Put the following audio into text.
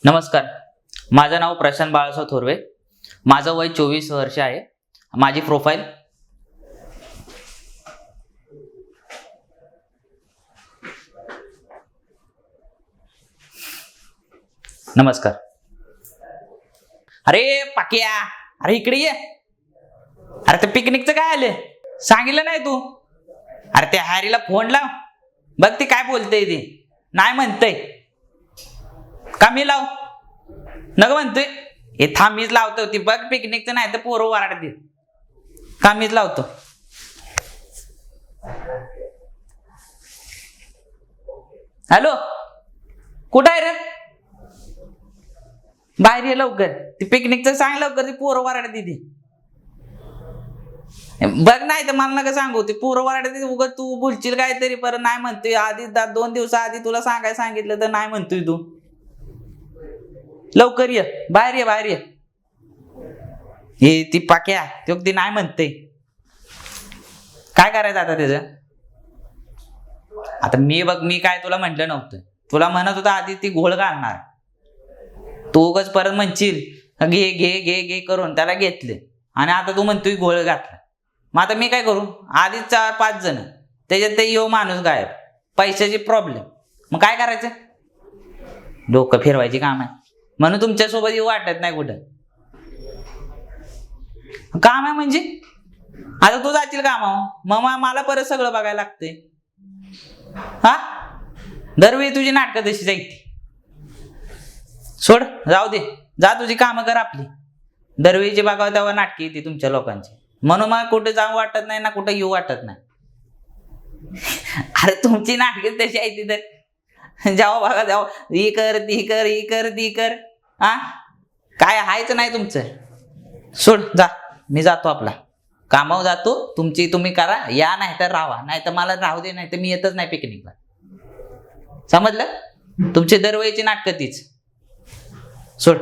नमस्कार, माझं नाव प्रशांत बाळासाहेब थोरवे. माझं वय 24 वर्ष आहे. माझी प्रोफाईल नमस्कार. अरे पाक्या, अरे इकडे ये. अरे ते पिकनिकचं काय आलं सांगितलं नाही तू? अरे त्या हॅरीला फोन लाव, बघ ती काय बोलते. ती नाही म्हणतय का? मी लाव नग म्हणतोय. हे थांब मीच लावतो. ती बघ पिकनिकचं नाही तर पोरं वराडते का? मीच लावतो. हॅलो, कुठं आहे रे? बाहेर ये लवकर. ती पिकनिकचं सांग लवकर. ती पोरं वराडते ती. बघ नाही तर मला नका सांगू. ती पोरं वराडते. उगाच तू बोलशील काय तरी परत नाही म्हणतोय. आधी 2 दिवसाआधी तुला सांगायला सांगितलं तर नाही म्हणतोय तू. लवकर ये, बाहेर ये, बाहेर ये. हे ती पाक्या ती नाही म्हणते. काय करायचं आता त्याचं? आता मी काय तुला म्हटलं नव्हतं. तुला म्हणत होता आधी ती घोळ घालणार. तू उगाच परत म्हणशील घे घे घे घे करून त्याला घेतले आणि आता तू म्हणतोय घोळ घातला. मग आता मी काय करू? आधीच 4-5 जण, त्याच्यात ते यो माणूस गायब, पैशाची प्रॉब्लेम. मग काय करायचं? डोकं फिरवायची काम आहे म्हणून तुमच्यासोबत येऊ वाटत नाही. कुठं काम आहे म्हणजे आता तू जाशील कामावर, मग मला परत सगळं बघायला लागतंय. हा, दरवेळी तुझी नाटकं तशी जायची. सोड, जाऊ दे, जा तुझी कामं कर आपली. दरवेळीची बघावं तेव्हा नाटकी येते तुमच्या लोकांची. म्हणून मला कुठे जाऊ वाटत नाही ना कुठे येऊ वाटत नाही. अरे तुमची नाटकी तशी आहे तर जाऊ बघा, जाऊ. ही कर ती कर, ही कर ती कर. हा, काय हायच नाही तुमचं. सोड, जा, मी जातो आपला कामावर जातो. तुमची तुम्ही करा, या नाही तर राहा. नाही तर मला राहू दे, नाही तर मी येतच नाही पिकनिकला. समजलं? तुमची दरवेळीची नाटकं तीच. सोड.